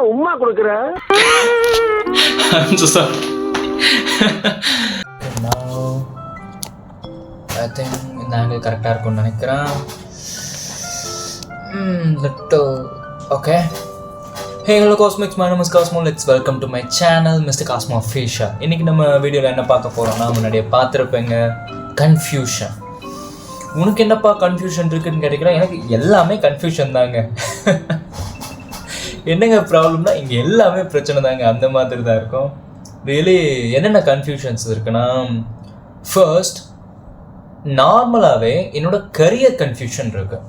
உம்மா கொடுக்குற? I think இந்த ஆங்கிள் கரெக்டாக இருக்கும்னு நினைக்கிறேன். Okay. Hey, hello Cosmics, my name is Cosmo. Let's welcome to my channel, Mr. Cosmo Official. இன்னைக்கு நம்ம வீடியோவில் என்ன பார்க்க போகிறோம்னா, முன்னாடியே பார்த்துருப்பேங்க, கன்ஃபியூஷன். உனக்கு என்னப்பா கன்ஃபியூஷன் இருக்குன்னு கேட்டிங்கன்னா, எனக்கு எல்லாமே கன்ஃபியூஷன் தாங்க. என்னங்க ப்ராப்ளம்னா, இங்கே எல்லாமே பிரச்சனை தாங்க, அந்த மாதிரி தான் இருக்கும். ரியலி என்னென்ன கன்ஃபியூஷன்ஸ் இருக்குன்னா, ஃபர்ஸ்ட் நார்மலாகவே என்னோட கரியர் கன்ஃபியூஷன் இருக்குது.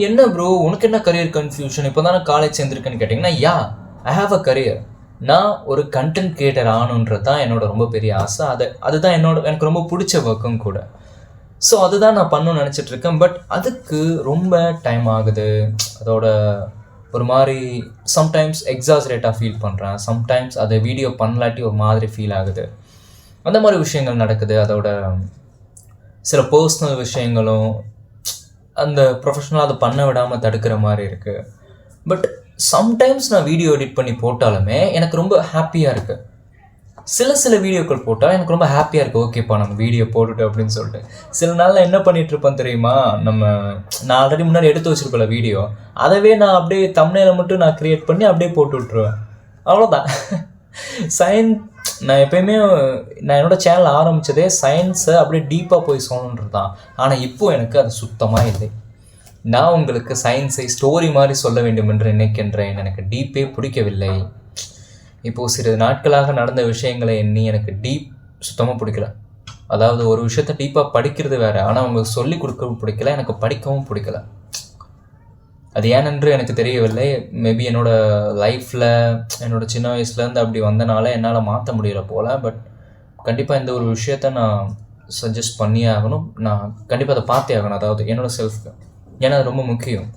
என்ன ப்ரோ உனக்கு என்ன கரியர் கன்ஃபியூஷன், இப்போ தானே காலேஜ் சேர்ந்துருக்குன்னு கேட்டிங்கன்னா, ஐ ஹாவ் அ கரியர். நான் ஒரு கண்டென்ட் கிரியேட்டர் ஆகணுன்றது தான் என்னோட ரொம்ப பெரிய ஆசை. அதுதான் எனக்கு ரொம்ப பிடிச்ச ஒர்க்கும் கூட. ஸோ அதுதான் நான் பண்ணணும்னு நினச்சிட்ருக்கேன். பட் அதுக்கு ரொம்ப டைம் ஆகுது. அதோட ஒரு மாதிரி சம்டைம்ஸ் எக்ஸாசரேட்டாக ஃபீல் பண்ணுறேன். சம்டைம்ஸ் அதை வீடியோ பண்ணலாட்டி ஒரு மாதிரி ஃபீல் ஆகுது. அந்த மாதிரி விஷயங்கள் நடக்குது. அதோட சில பர்சனல் விஷயங்களும் அந்த ப்ரொஃபஷனலாக அதை பண்ண விடாமல் தடுக்கிற மாதிரி இருக்குது. பட் சம்டைம்ஸ் நான் வீடியோ எடிட் பண்ணி போட்டாலுமே எனக்கு ரொம்ப ஹாப்பியாக இருக்குது. சில வீடியோக்கள் போட்டால் எனக்கு ரொம்ப ஹாப்பியாக இருக்குது. ஓகேப்பா நம்ம வீடியோ போட்டுட்டு அப்படின்னு சொல்லிட்டு. சில நாளில் என்ன பண்ணிகிட்ருப்பேன் தெரியுமா, நான் ஆல்ரெடி முன்னாடி எடுத்து வச்சுருப்பேன் வீடியோ, அதவே நான் அப்படியே தம்ப்நெயிலை மட்டும் நான் க்ரியேட் பண்ணி அப்படியே போட்டு விட்ருவேன். அவ்வளோதான். நான் எப்போயுமே என்னோடய சேனல் ஆரம்பித்ததே சயின்ஸை அப்படியே டீப்பாக போய் சொல்லணுன்றது தான். ஆனால் இப்போது எனக்கு அது சுத்தமாக இல்லை. நான் உங்களுக்கு சயின்ஸை ஸ்டோரி மாதிரி சொல்ல வேண்டும் என்று நினைக்கின்றேன். எனக்கு டீப்பே பிடிக்கவில்லை. இப்போது சிறிது நாட்களாக நடந்த விஷயங்களை எண்ணி எனக்கு டீப் சுத்தமாக பிடிக்கல. அதாவது ஒரு விஷயத்த டீப்பாக படிக்கிறது வேறு, ஆனால் உங்களுக்கு சொல்லி கொடுக்கவும் பிடிக்கல, எனக்கு படிக்கவும் பிடிக்கல. அது ஏனென்று எனக்கு தெரியவில்லை. மேபி என்னோடய லைஃப்பில் என்னோடய சின்ன வயசுலேருந்து அப்படி வந்தனால என்னால் மாற்ற முடியல போல். பட் கண்டிப்பாக இந்த ஒரு விஷயத்த நான் சஜஸ்ட் பண்ணியே ஆகணும். நான் கண்டிப்பாக அதை பார்த்தே ஆகணும். அதாவது என்னோடய செல்ஃப்க்கு, ஏன்னா அது ரொம்ப முக்கியம்.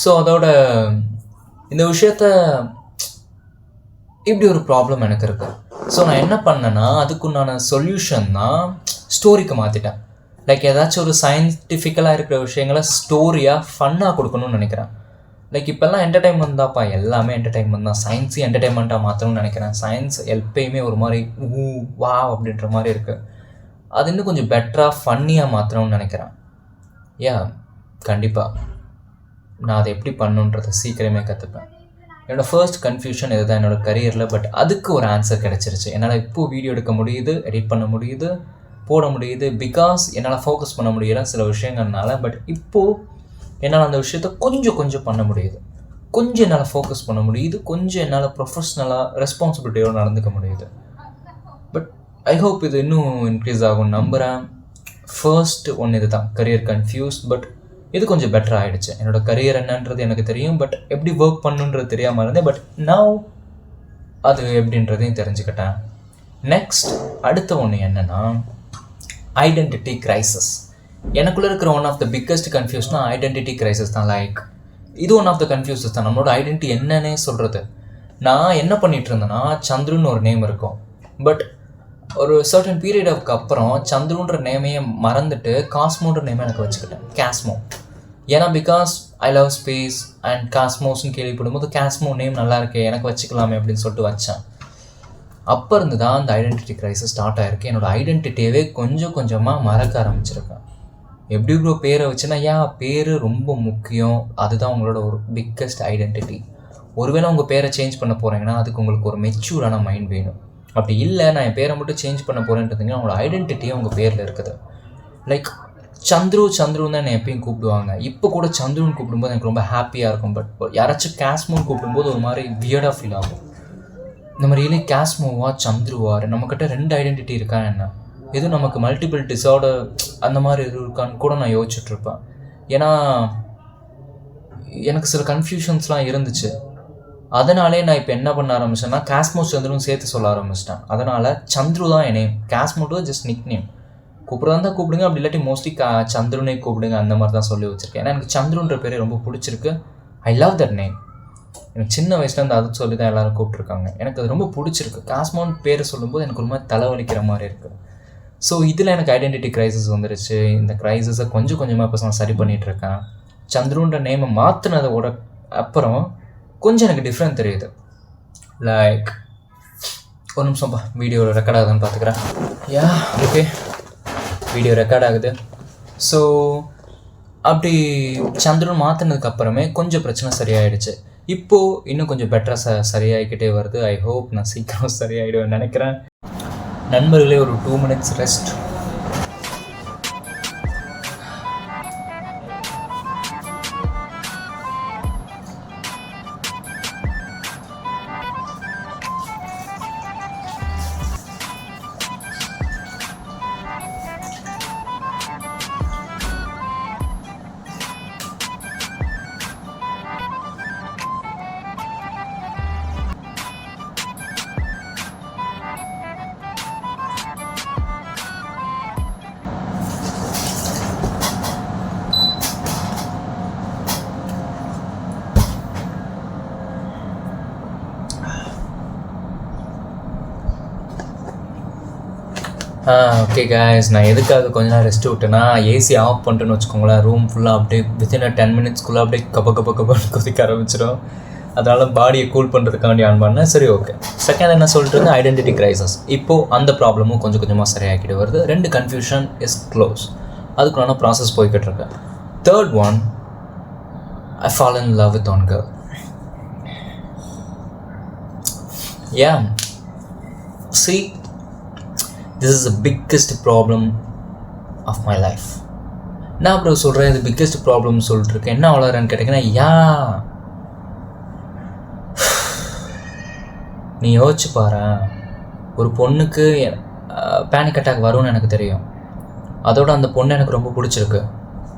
ஸோ அதோட இந்த விஷயத்த இப்படி ஒரு ப்ராப்ளம் எனக்கு இருக்குது. ஸோ நான் என்ன பண்ணேன்னா, அதுக்குண்டான சொல்யூஷன் தான் ஸ்டோரிக்கு மாற்றிட்டேன். லைக் ஏதாச்சும் ஒரு சயின்டிஃபிக்கலாக இருக்கிற விஷயங்களை ஸ்டோரியாக ஃபன்னாக கொடுக்கணும்னு நினைக்கிறேன். லைக் இப்போல்லாம் என்டர்டைன்மெண்ட் தான்ப்பா, எல்லாமே என்டர்டைன்மெண்ட் தான். சயின்ஸையும் என்டர்டைன்மெண்ட்டாக மாற்றணும்னு நினைக்கிறேன். சயின்ஸ் எப்பயுமே ஒரு மாதிரி வா அப்படின்ற மாதிரி இருக்குது. அது இன்னும் கொஞ்சம் பெட்டராக ஃபன்னியாக மாற்றணும்னு நினைக்கிறேன். கண்டிப்பாக நான் அதை எப்படி பண்ணுன்றதை சீக்கிரமே கற்றுப்பேன். என்னோடய ஃபர்ஸ்ட் கன்ஃபியூஷன் இது தான் என்னோடய கரியரில். பட் அதுக்கு ஒரு ஆன்சர் கிடச்சிருச்சு. என்னால் இப்போது வீடியோ எடுக்க முடியுது, எடிட் பண்ண முடியுது, போட முடியுது. பிகாஸ் என்னால் ஃபோக்கஸ் பண்ண முடியல சில விஷயங்கள்னால. பட் இப்போது என்னால் அந்த விஷயத்த கொஞ்சம் பண்ண முடியுது. கொஞ்சம் என்னால் ஃபோக்கஸ் பண்ண முடியுது. கொஞ்சம் என்னால் ப்ரொஃபஷ்னலாக ரெஸ்பான்சிபிலிட்டியோடு நடந்துக்க முடியுது. பட் ஐ ஹோப் இது இன்னும் இன்க்ரீஸ் ஆகும்னு நம்புகிறேன். ஃபர்ஸ்ட் ஒன்று இது தான், கரியர் கன்ஃபியூஸ். பட் இது கொஞ்சம் பெட்டர் ஆகிடுச்சு. என்னோடய கரியர் என்னன்றது எனக்கு தெரியும். பட் எப்படி ஒர்க் பண்ணுன்றது தெரியாமல் இருந்தேன். பட் நவ் அது எப்படின்றதையும் தெரிஞ்சுக்கிட்டேன். நெக்ஸ்ட் அடுத்த ஒன்று என்னென்னா, ஐடென்டிட்டி கிரைசிஸ். எனக்குள்ளே இருக்கிற ஒன் ஆஃப் த பிக்கஸ்ட் கன்ஃபியூஸ்னா ஐடென்டிட்டி கிரைசிஸ் தான். லைக் இது ஒன் ஆஃப் த கன்ஃபியூசஸ் தான். நம்மளோட ஐடென்டிட்டி என்னன்னே சொல்கிறது. நான் என்ன பண்ணிகிட்டு இருந்தேன்னா, சந்துருன்னு ஒரு நேம் இருக்கும். பட் ஒரு சர்டன் பீரியடுக்கு அப்புறம் சந்துருன்ற நேமையே மறந்துட்டு காஸ்மோன்ற நேமை எனக்கு வச்சுக்கிட்டேன், கேஸ்மோ. ஏன்னா because I love space and காஸ்மோஸ்ன்னு கேள்விப்படும்போது கேஸ்மோ நேம் நல்லா இருக்கே, எனக்கு வச்சுக்கலாமே அப்படின்னு சொல்லிட்டு வச்சேன். அப்போ இருந்து தான் அந்த ஐடென்டிட்டி கிரைசிஸ் ஸ்டார்ட் ஆகிருக்கு. என்னோடய ஐடென்டிட்டியவே கொஞ்சமாக மறக்க ஆரம்பிச்சிருக்கேன். எப்படி ப்ரோ பேரை வச்சுன்னா, பேர் ரொம்ப முக்கியம். அதுதான் உங்களோட ஒரு பிக்கஸ்ட் ஐடென்டிட்டி. ஒருவேளை உங்கள் பேரை சேஞ்ச் பண்ண போகிறீங்கன்னா அதுக்கு உங்களுக்கு ஒரு மெச்சூரான மைண்ட் வேணும். அப்படி இல்லை, நான் என் பேரை மட்டும் சேஞ்ச் பண்ண போகிறேன்றதுங்கன்னா உங்களோட ஐடென்டிட்டியே உங்கள் பேரில் இருக்குது. லைக் சந்துருன்னு தான் என்னை எப்பயும் கூப்பிடுவாங்க. இப்போ கூட சந்துருன்னு கூப்பிடும்போது எனக்கு ரொம்ப ஹாப்பியாக இருக்கும். பட் யாராச்சும் கேஸ்மோன்னு கூப்பிடும்போது ஒரு மாதிரி வியர்டாக ஃபீல் ஆகும். இந்த மாதிரியிலே கேஸ்மோவா சந்துருவா, நம்மக்கிட்ட 2 ஐடென்டிட்டி இருக்கா என்ன, எதுவும் நமக்கு மல்டிபிள் டிஸார்டர் அந்த மாதிரி இருக்கான்னு கூட நான் யோசிச்சுட்ருப்பேன். ஏன்னா எனக்கு சில கன்ஃபியூஷன்ஸ்லாம் இருந்துச்சு. அதனாலே நான் இப்போ என்ன பண்ண ஆரம்பிச்சேன்னா, காஸ்மோ சந்துருன்னு சேர்த்து சொல்ல ஆரம்பிச்சிட்டேன். அதனால் சந்துரு தான் என் name, Cosmo just nickname. கூப்பிட்றதா தான் கூப்பிடுங்க, அப்படி இல்லாட்டி மோஸ்ட்லி சந்துருனே கூப்பிடுங்க, அந்த மாதிரி தான் சொல்லி வச்சுருக்கேன். ஏன்னா எனக்கு சந்துருன்ற பேரே ரொம்ப பிடிச்சிருக்கு. I love that name. எனக்கு சின்ன வயசுலேருந்து அதை சொல்லி தான் எல்லோரும் கூப்பிட்ருக்காங்க. எனக்கு அது ரொம்ப பிடிச்சிருக்கு. காஸ்மோன் பேர் சொல்லும்போது எனக்கு ஒரு மாதிரி தலைவலிக்கிற மாதிரி இருக்குது. ஸோ இதில் எனக்கு ஐடென்டிட்டி கிரைசிஸ் வந்துருச்சு. இந்த கிரைசிஸை கொஞ்சமாக இப்போ நான் சரி பண்ணிகிட்ருக்கேன். சந்துருன்ற நேமை மாற்றினதோட அப்புறம் கொஞ்சம் எனக்கு டிஃப்ரெண்ட் தெரியுது. லைக் ஒரு நிமிஷம்ப்பா, வீடியோ ரெக்கார்ட் ஆகுதுன்னு பார்த்துக்கிறேன். யா ஓகே, வீடியோ ரெக்கார்ட் ஆகுது. ஸோ அப்படி சந்திரன் மாற்றினதுக்கப்புறமே கொஞ்சம் பிரச்சனை சரியாயிடுச்சு. இப்போது இன்னும் கொஞ்சம் பெட்டராக சரியாகிக்கிட்டே வருது. ஐ ஹோப் நான் சீக்கிரம் சரியாயிடுவேன்னு நினைக்கிறேன். நண்பர்களே, ஒரு 2 minutes ரெஸ்ட். ஓகே காய்ஸ், நான் எதுக்காக கொஞ்ச நேரம் ரெஸ்ட் விட்டேன்னா, ஏசி ஆஃப் பண்ணிட்டுன்னு வச்சுக்கோங்களேன், ரூம் ஃபுல்லாக அப்படியே வித்தின் 10 minutesக்குள்ளே அப்படியே கப்பன்னு கொதிக்க ஆரம்பிச்சிடும். அதனால் பாடியை கூல் பண்ணுறதுக்காண்டி ஆன் பண்ணேன். சரி ஓகே. செகண்ட் என்ன சொல்லிட்டு இருந்தேன், ஐடென்டிட்டி கிரைசஸ். இப்போது அந்த ப்ராப்ளமும் கொஞ்சம் கொஞ்சமாக சரியாகிட்டு வருது. 2 கன்ஃபியூஷன் இஸ் க்ளோஸ். அதுக்குள்ளான ப்ராசஸ் போய்கிட்டு இருக்கேன். Third one, I fall in love with one girl. Yeah, see, this is the biggest problem of my life. நான் அப்புறம் சொல்கிறேன், இது பிக்கெஸ்ட் ப்ராப்ளம் சொல்லிட்டுருக்கேன். என்ன வளரன்னு கேட்டிங்கன்னா, நீ யோசிச்சு பாரு, ஒரு பொண்ணுக்கு பேனிக் அட்டாக் வரும்னு எனக்கு தெரியும். அதோட அந்த பொண்ணு எனக்கு ரொம்ப பிடிச்சிருக்கு.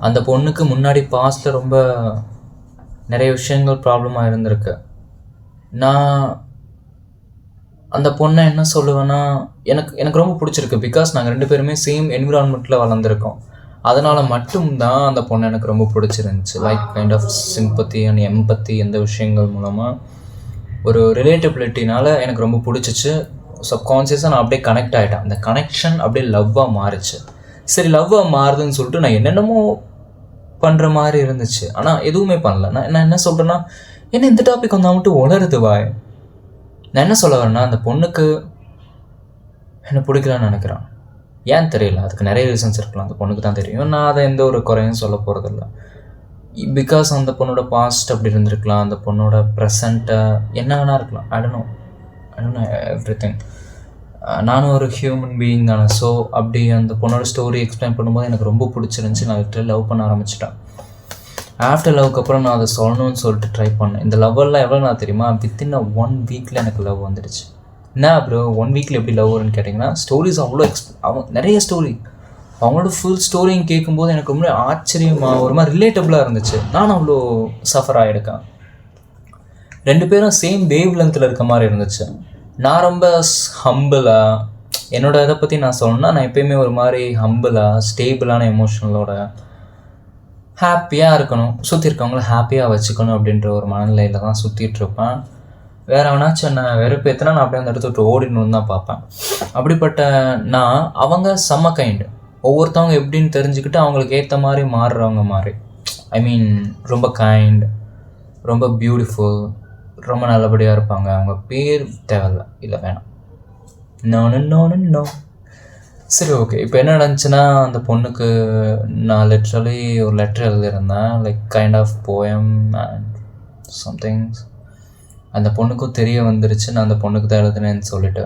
அந்த பொண்ணுக்கு முன்னாடி பாஸ்ட்டில் ரொம்ப நிறைய விஷயங்கள் ப்ராப்ளமாக இருந்திருக்கு. நான் அந்த பொண்ணை என்ன சொல்லுவேன்னா, எனக்கு ரொம்ப பிடிச்சிருக்கு. பிகாஸ் நாங்கள் 2 பேருமே சேம் என்விரான்மெண்ட்டில் வளர்ந்துருக்கோம். அதனால் மட்டும்தான் அந்த பொண்ணை எனக்கு ரொம்ப பிடிச்சிருந்துச்சு. Like kind of sympathy and empathy, எந்த விஷயங்கள் மூலமாக ஒரு ரிலேட்டபிலிட்டினால் எனக்கு ரொம்ப பிடிச்சிச்சு. சப்கான்ஷியஸாக நான் அப்படியே கனெக்ட் ஆகிட்டேன். அந்த கனெக்ஷன் அப்படியே லவ்வாக மாறிச்சு. சரி, லவ்வாக மாறுதுன்னு சொல்லிட்டு நான் என்னென்னமோ பண்ணுற மாதிரி இருந்துச்சு. ஆனால் எதுவுமே பண்ணல. நான் என்ன சொல்கிறேன்னா, என்ன இந்த டாபிக் வந்து மட்டும் உளருது வாய். நான் என்ன சொல்ல வரேன்னா, அந்த பொண்ணுக்கு என்னை பிடிக்கலான்னு நினைக்கிறான். ஏன் தெரியல, அதுக்கு நிறைய ரீசன்ஸ் இருக்கலாம், அந்த பொண்ணுக்கு தான் தெரியும். நான் அதை எந்த ஒரு குறையும் சொல்ல போகிறதில்ல. பிகாஸ் அந்த பொண்ணோட பாஸ்ட் அப்படி இருந்திருக்கலாம், அந்த பொண்ணோட ப்ரெசண்ட்டை என்ன வேணா இருக்கலாம். I don't know everything. நானும் ஒரு ஹியூமன் பீயிங் தானே. ஸோ அப்படி அந்த பொண்ணோட ஸ்டோரி எக்ஸ்பிளைன் பண்ணும்போது எனக்கு ரொம்ப பிடிச்சிருந்துச்சி. நான் லிட்டரலி லவ் பண்ண ஆரம்பிச்சிட்டேன். ஆஃப்டர் லவ்க்கு அப்புறம் நான் அதை சொல்லணும்னு சொல்லிட்டு ட்ரை பண்ணேன். இந்த லவ்வெல்லாம் எவ்வளோ நான் தெரியுமா, வித்தின் 1 வீக்கில் எனக்கு லவ் வந்துடுச்சு. என்ன ப்ரோ 1 வீக்கில் எப்படி லவ் வரும்னு கேட்டிங்கன்னா, ஸ்டோரிஸ் அவ்வளோ நிறைய ஸ்டோரி, அவங்களோட ஃபுல் ஸ்டோரியும் கேட்கும்போது எனக்கு ரொம்ப ஆச்சரியமாக ஒரு மாதிரி ரிலேட்டபுளாக இருந்துச்சு. நானும் அவ்வளோ சஃபர் ஆகிருக்கேன். 2 பேரும் சேம் வேவ் லென்த்தில் இருக்க மாதிரி இருந்துச்சு. நான் ரொம்ப ஹம்பிளாக, என்னோடய இதை பற்றி நான் சொல்லணும்னா, நான் எப்போயுமே ஒரு மாதிரி ஹம்பிளாக ஸ்டேபிளான எமோஷனலோட ஹாப்பியாக இருக்கணும், சுற்றி இருக்கவங்கள ஹாப்பியாக வச்சுக்கணும் அப்படின்ற ஒரு மனநிலையில் தான் சுற்றிட்டுருப்பேன். வேறு அவனாச்சும் என்ன வெறுப்பேற்றினா நான் அப்படியே அந்த இடத்த விட்டு ஓடிடணுன்னு தான் பார்ப்பேன். அப்படிப்பட்ட நான், அவங்க செம்ம கைண்டு, ஒவ்வொருத்தவங்க எப்படின்னு தெரிஞ்சுக்கிட்டு அவங்களுக்கு ஏற்ற மாதிரி மாறுறவங்க மாதிரி. ஐ மீன் ரொம்ப கைண்ட், ரொம்ப பியூட்டிஃபுல், ரொம்ப நல்லபடியாக இருப்பாங்க. அவங்க பேர் தேவையில்ல, இல்லை வேணாம். நோ. சரி ஓகே. இப்போ என்ன நடந்துச்சுன்னா, அந்த பொண்ணுக்கு நான் லிட்ரலி ஒரு லெட்டர் எழுதியிருந்தேன், like kind of poem and somethings. அந்த பொண்ணுக்கும் தெரிய வந்துருச்சு நான் அந்த பொண்ணுக்கு தான் எழுதுனேன்னு சொல்லிட்டு.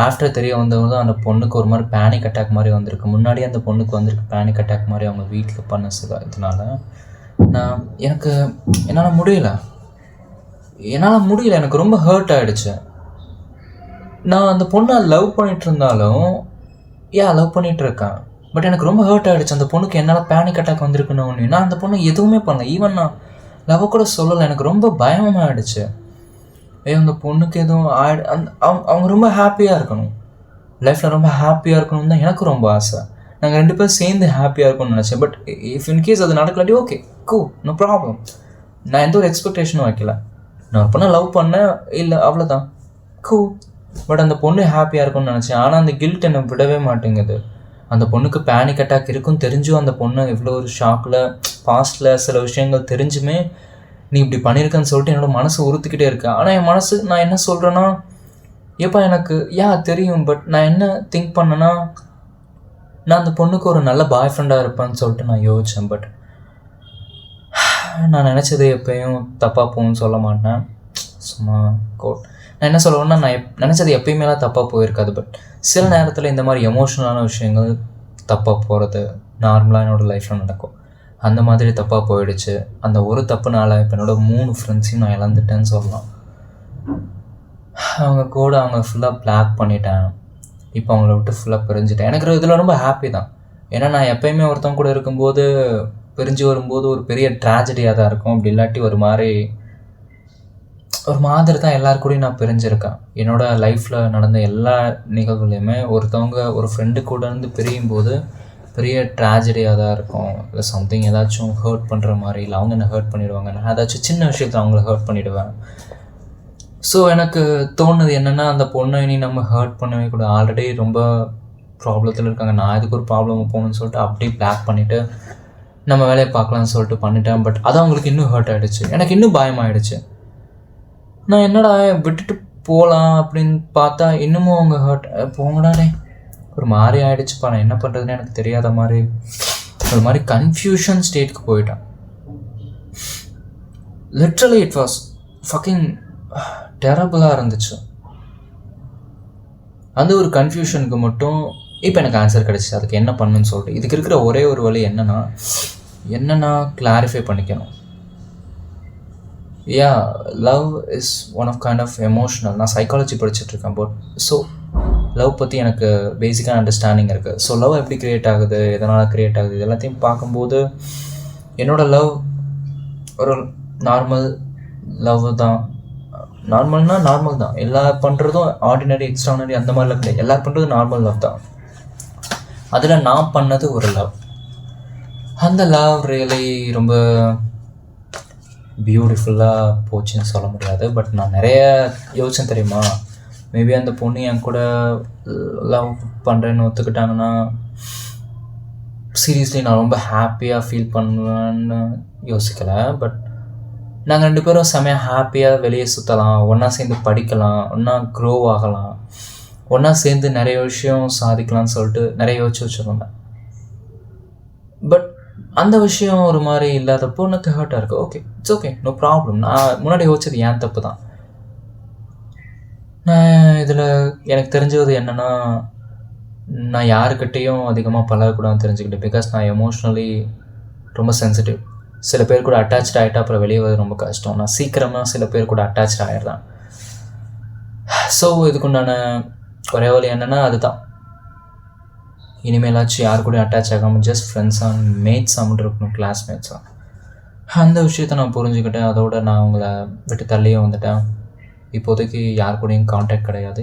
ஆஃப்டர் தெரிய வந்தவங்க அந்த பொண்ணுக்கு ஒரு மாதிரி பேனிக் அட்டாக் மாதிரி வந்திருக்கு. முன்னாடியே அந்த பொண்ணுக்கு வந்திருக்கு பேனிக் அட்டாக் மாதிரி, அவங்க வீட்டில் பண்ண இதனால என்னால் முடியல. எனக்கு ரொம்ப ஹர்ட் ஆகிடுச்சு. நான் அந்த பொண்ணை லவ் பண்ணிகிட்டு இருந்தாலும் லவ் பண்ணிகிட்டு இருக்கேன். பட் எனக்கு ரொம்ப ஹர்ட் ஆகிடுச்சு. அந்த பொண்ணுக்கு என்னால் பேனிக் அட்டாக் வந்திருக்குன்னு ஒன்று. நான் அந்த பொண்ணு எதுவுமே பண்ணல, ஈவன் நான் லவ் கூட சொல்லலை. எனக்கு ரொம்ப பயமாக ஆகிடுச்சு. அந்த பொண்ணுக்கு எதுவும் அவங்க ரொம்ப ஹாப்பியாக இருக்கணும், லைஃப்பில் ரொம்ப ஹாப்பியாக இருக்கணும் தான் எனக்கு ரொம்ப ஆசை. நாங்கள் 2 பேரும் சேர்ந்து ஹாப்பியாக இருக்கணும்னு நினச்சேன். பட் இஃப் இன்கேஸ் அது நடக்கலாட்டி ஓகே, நோ ப்ராப்ளம். நான் எந்த ஒரு எக்ஸ்பெக்டேஷனும் வைக்கல. நான் ஒரு பொண்ணை லவ் பண்ணேன், இல்லை அவ்வளோதான், பட் அந்த பொண்ணு ஹாப்பியாக இருக்கும்னு நினச்சேன். ஆனால் அந்த கில்ட் என்னை விடவே மாட்டேங்குது. அந்த பொண்ணுக்கு பேனிக் அட்டாக் இருக்குன்னு தெரிஞ்சும் அந்த பொண்ணு இவ்வளோ ஒரு ஷாக்கில், பாஸ்டில் சில விஷயங்கள் தெரிஞ்சுமே நீ இப்படி பண்ணியிருக்கன்னு சொல்லிட்டு என்னோடய மனசு உறுத்திக்கிட்டே இருக்கேன். ஆனால் என் மனசு நான் என்ன சொல்கிறேன்னா, ஏப்பா எனக்கு தெரியும், பட் நான் என்ன திங்க் பண்ணேன்னா, நான் அந்த பொண்ணுக்கு ஒரு நல்ல பாய் ஃப்ரெண்டாக இருப்பேன்னு சொல்லிட்டு நான் யோசித்தேன். பட் நான் நினச்சது எப்பயும் தப்பாக போகும்னு சொல்ல மாட்டேன். சும்மா நான் என்ன சொல்லுவேன்னா, நான் நினச்சது எப்பயுமேலாம் தப்பாக போயிருக்காது. பட் சில நேரத்தில் இந்த மாதிரி எமோஷ்னலான விஷயங்கள் தப்பாக போகிறது நார்மலாக என்னோடய லைஃப்பில் நடக்கும். அந்த மாதிரி தப்பாக போயிடுச்சு. அந்த ஒரு தப்புனால இப்போ என்னோடய 3 ஃப்ரெண்ட்ஸையும் நான் இழந்துட்டேன்னு சொல்லலாம். அவங்க ஃபுல்லாக பிளாக் பண்ணிட்டேன். இப்போ அவங்கள விட்டு ஃபுல்லாக பிரிஞ்சுட்டேன். எனக்கு இதில் ரொம்ப ஹாப்பி தான். ஏன்னா நான் எப்போயுமே ஒருத்தவங்க கூட இருக்கும்போது பிரிஞ்சு வரும்போது ஒரு பெரிய ட்ராஜடியாக தான் இருக்கும். அப்படி இல்லாட்டி ஒரு மாதிரி தான் எல்லாருக்கூடையும் நான் பிரிஞ்சிருக்கேன். என்னோடய லைஃப்பில் நடந்த எல்லா நிகழ்வுலையுமே ஒரு ஃப்ரெண்டு கூட இருந்து பிரியும் போது பெரிய ட்ராஜடியாக தான் இருக்கும். இல்லை சம்திங் ஏதாச்சும் ஹர்ட் பண்ணுற மாதிரி, இல்லை அவங்க என்ன ஹர்ட் பண்ணிவிடுவாங்க, நான் ஏதாச்சும் சின்ன விஷயத்தில் அவங்கள ஹர்ட் பண்ணிவிடுவேன். ஸோ எனக்கு தோணுது என்னென்னா, அந்த பொண்ணை இனி நம்ம ஹர்ட் பண்ணவே கூட, ஆல்ரெடி ரொம்ப ப்ராப்ளத்தில் இருக்காங்க, நான் இதுக்கு ஒரு ப்ராப்ளம் போகணுன்னு சொல்லிட்டு அப்படியே பிளாக் பண்ணிவிட்டு நம்ம வேலையை பார்க்கலான்னு சொல்லிட்டு பண்ணிட்டேன். பட் அது அவங்களுக்கு இன்னும் ஹர்ட் ஆகிடுச்சு. எனக்கு இன்னும் பயமாகிடுச்சு. நான் என்னடா விட்டுட்டு போகலாம் அப்படின்னு பார்த்தா இன்னமும் அவங்க ஹர்ட். போங்கடானே ஒரு மாதிரி ஆகிடுச்சுப்பா. நான் என்ன பண்ணுறதுன்னு எனக்கு தெரியாத மாதிரி ஒரு மாதிரி கன்ஃபியூஷன் ஸ்டேட்டுக்கு போயிட்டேன். லிட்ரலி இட் வாஸ் ஃபக்கிங் டெரபிளாக இருந்துச்சு. அந்த ஒரு கன்ஃபியூஷனுக்கு மட்டும் இப்போ எனக்கு ஆன்சர் கிடச்சிச்சு. அதுக்கு என்ன பண்ணுன்னு சொல்லிட்டு இதுக்கு இருக்கிற ஒரே ஒரு வழி என்னென்னா கிளாரிஃபை பண்ணிக்கணும். Love is one of kind of emotional. நான் சைக்காலஜி படிச்சுட்ருக்கேன். பட் ஸோ லவ் பற்றி எனக்கு பேசிக்கான அண்டர்ஸ்டாண்டிங் இருக்குது. ஸோ லவ் எப்படி க்ரியேட் ஆகுது, எதனால் க்ரியேட் ஆகுது, இது எல்லாத்தையும் பார்க்கும்போது என்னோடய லவ் ஒரு நார்மல் லவ் தான். நார்மல் தான். எல்லாரும் பண்ணுறதும் ஆர்டினரி, எக்ஸ்ட்ரானரி அந்த மாதிரிலாம் கிடையாது. எல்லோரும் பண்ணுறது நார்மல் லவ் தான். அதில் நான் பண்ணது ஒரு லவ். அந்த லவ் ரியலி ரொம்ப பியூட்டிஃபுல்லாக போச்சுன்னு சொல்ல முடியாது. பட் நான் நிறைய யோசிச்சேன் தெரியுமா. மேபி அந்த பொண்ணு என் கூட லவ் பண்ணுறேன்னு ஒத்துக்கிட்டாங்கன்னா சீரியஸ்லி நான் ரொம்ப ஹாப்பியாக ஃபீல் பண்ணுவேன்னு யோசிக்கலை. பட் நாங்கள் 2 பேரும் செமையாக ஹாப்பியாக வெளியே சுற்றலாம், ஒன்றா சேர்ந்து படிக்கலாம், ஒன்றா க்ரோ ஆகலாம், ஒன்றா சேர்ந்து நிறைய விஷயம் சாதிக்கலாம்னு சொல்லிட்டு நிறைய யோசிச்சு வச்சுருந்தேன். பட் அந்த விஷயம் ஒரு மாதிரி இல்லாதப்போ எனக்கு ஹர்ட்டாக இருக்குது. Okay, it's okay, no problem. நான் முன்னாடி யோசிச்சது ஏன் தப்பு தான். நான் இதில் எனக்கு தெரிஞ்சது என்னென்னா, நான் யாருக்கிட்டேயும் அதிகமாக பழகக்கூடாதுன்னு தெரிஞ்சுக்கிட்டேன். பிகாஸ் நான் எமோஷ்னலி ரொம்ப சென்சிட்டிவ். சில பேர் கூட அட்டாச்ட் ஆகிட்டா அப்புறம் வெளியே வரது ரொம்ப கஷ்டம். நான் சீக்கிரமாக சில பேர் கூட அட்டாச் ஆகிடுறேன். ஸோ இதுக்குண்டான ஒரே வழி என்னென்னா அதுதான், இனிமேலாச்சும் யாரு கூட அட்டாச் ஆகாமல் ஜஸ்ட் ஃப்ரெண்ட்ஸாக மேட்ஸாக இருக்கணும், கிளாஸ்மேட்ஸாக. அந்த விஷயத்தை நான் புரிஞ்சுக்கிட்டேன். அதோடு நான் அவங்கள விட்டு தள்ளியே வந்துட்டேன். இப்போதைக்கு யார் கூடயும் கான்டாக்ட் கிடையாது.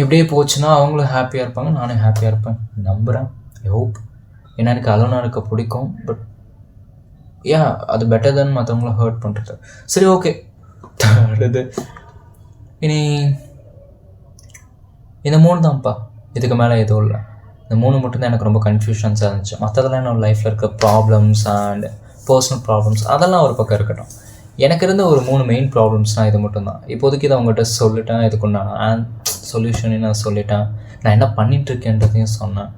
இப்படியே போச்சுன்னா அவங்களும் ஹாப்பியாக இருப்பாங்க, நானும் ஹாப்பியாக இருப்பேன் நம்புகிறேன். I hope. ஏன்னா எனக்கு அலோனாக இருக்க பிடிக்கும். பட் அது பெட்டர் தென் மற்றவங்கள ஹர்ட் பண்ணுறது. சரி, ஓகே. அடுத்து இனி இந்த 3 தான்ப்பா, இதுக்கு மேலே எதுவும் இல்லை. இந்த 3 மட்டும்தான் எனக்கு ரொம்ப கன்ஃபியூஷன்ஸாக இருந்துச்சு. மற்றதெல்லாம் என்னோடய லைஃப்பில் இருக்க ப்ராப்ளம்ஸ் அண்ட் பர்சனல் ப்ராப்ளம்ஸ் அதெல்லாம் ஒரு பக்கம் இருக்கட்டும். எனக்கு இருந்த ஒரு 3 மெயின் ப்ராப்ளம்ஸ்னால் இது மட்டும்தான். இப்போதைக்கு இதை அவங்ககிட்ட சொல்லிட்டேன். இதுக்குண்டான சொல்யூஷனையும் நான் சொல்லிட்டேன். நான் என்ன பண்ணிகிட்ருக்கேன்றதையும் சொன்னேன்.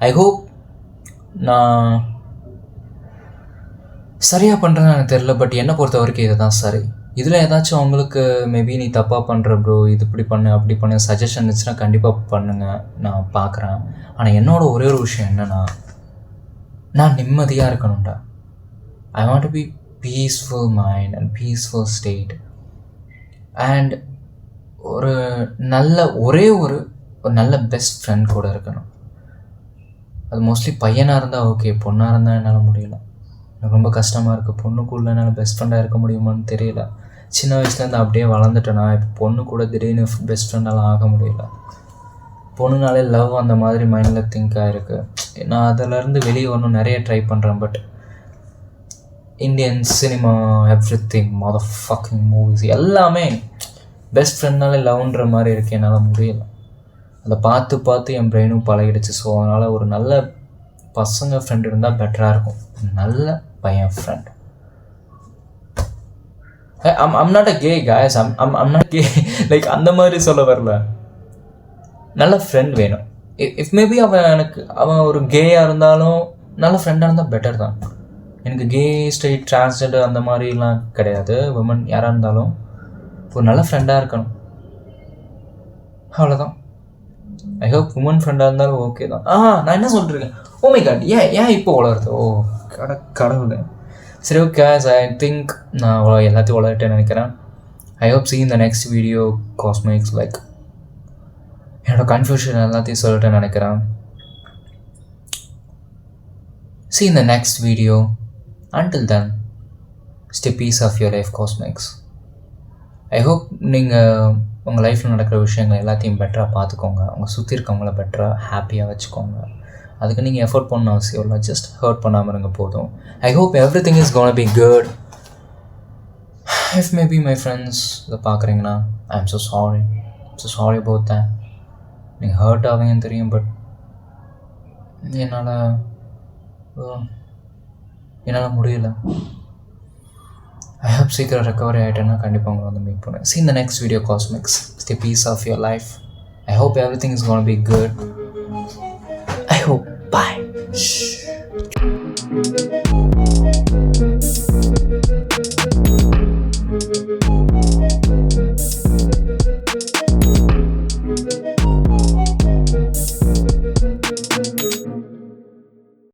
ஐ ஹோப் நான் சரியாக பண்ணுறேன்னு எனக்கு தெரில. பட் என்னை பொறுத்த வரைக்கும் இது தான் சரி. இதில் ஏதாச்சும் அவங்களுக்கு மேபி நீ தப்பாக பண்ணுற ப்ரோ, இது இப்படி பண்ணு அப்படி பண்ணு சஜஷன் இருந்துச்சுன்னா கண்டிப்பாக பண்ணுங்கள், நான் பார்க்குறேன். ஆனால் என்னோட ஒரே ஒரு விஷயம் என்னென்னா, நான் நிம்மதியாக இருக்கணும்டா. I want to be peaceful mind and peaceful state. And ஒரே ஒரு நல்ல பெஸ்ட் ஃப்ரெண்ட் கூட இருக்கணும். அது மோஸ்ட்லி பையனாக இருந்தால் ஓகே, பொண்ணாக இருந்தால் என்னால் முடியல. எனக்கு ரொம்ப கஷ்டமாக இருக்குது. பொண்ணுக்குள்ளே என்னால் பெஸ்ட் ஃப்ரெண்டாக இருக்க முடியுமான்னு தெரியல. சின்ன வயசுலேருந்து அப்படியே வளர்ந்துட்டேன்னா இப்போ பொண்ணு கூட திடீர்னு பெஸ்ட் ஃப்ரெண்டெல்லாம் ஆக முடியல. பொண்ணுனாலே லவ் அந்த மாதிரி மைண்டில் திங்க் ஆகிருக்கு. நான் அதிலேருந்து வெளியே வரணும் நிறைய ட்ரை பண்ணுறேன். But Indian cinema everything mother fucking movies எல்லாமே பெஸ்ட் ஃப்ரெண்ட்னாலே லவ்ன்ற மாதிரி இருக்குது. என்னால் முடியலை. அதை பார்த்து என் பிரெயினும் பழகிடுச்சு. ஸோ அதனால் ஒரு நல்ல பசங்க ஃப்ரெண்ட் இருந்தால் பெட்டராக இருக்கும். நல்ல பையன் friend. I'm not a gay guys. I'm not gay. Like அந்த மாதிரி சொல்ல வரல. நல்ல ஃப்ரெண்ட் வேணும். இஃப் மேபி அவன் ஒரு கேயாக இருந்தாலும் நல்ல ஃப்ரெண்டாக இருந்தால் பெட்டர் தான். எனக்கு கே ஸ்ட்ரெயிட் டிரான்ஸ்ஜெண்டர் அந்த மாதிரிலாம் கிடையாது. உமன் யாராக இருந்தாலும் ஒரு நல்ல ஃப்ரெண்டாக இருக்கணும், அவ்வளோதான். ஐ ஹோப் உமன் ஃப்ரெண்டாக இருந்தாலும் ஓகே தான். நான் என்ன சொல்லிட்டுருக்கேன், ஓ மை காட், ஏன் இப்போ வளருது? ஓ கடவுளே. சரி, ஓகே, ஐ திங்க் நான் எல்லாத்தையும் வளர்ட்டேன்னு நினைக்கிறேன். I hope see in the next video cosmics. Like என்னோடய கன்ஃபியூஷன் எல்லாத்தையும் சொல்லிட்டேன்னு நினைக்கிறேன். See in the next video. Until then, stay peace of your life cosmics. I hope நீங்கள் உங்கள் லைஃப்பில் நடக்கிற விஷயங்கள் எல்லாத்தையும் பெட்டராக பார்த்துக்கோங்க. உங்கள் சுற்றி இருக்கவங்கள பெட்டராக ஹாப்பியாக வச்சுக்கோங்க. அதுக்கு நீங்கள் எஃபோர்ட் பண்ண அவசியம் இல்லை, ஜஸ்ட் ஹர்ட் பண்ணாமல் இருங்க போதும். I hope everything is gonna be good. If maybe my friends இதை பார்க்குறீங்கன்னா I am so sorry about that. நீங்கள் ஹர்ட் ஆவீங்கன்னு தெரியும், பட் என்னால் முடியல. ஐ ஹோப் சீக்கிரம் ரெக்கவரி ஆகிட்டேன்னா கண்டிப்பாக உங்களை வந்து மீட் பண்ணுவேன். See in the next video cosmics. Stay peace of your life. I hope everything is going to be good.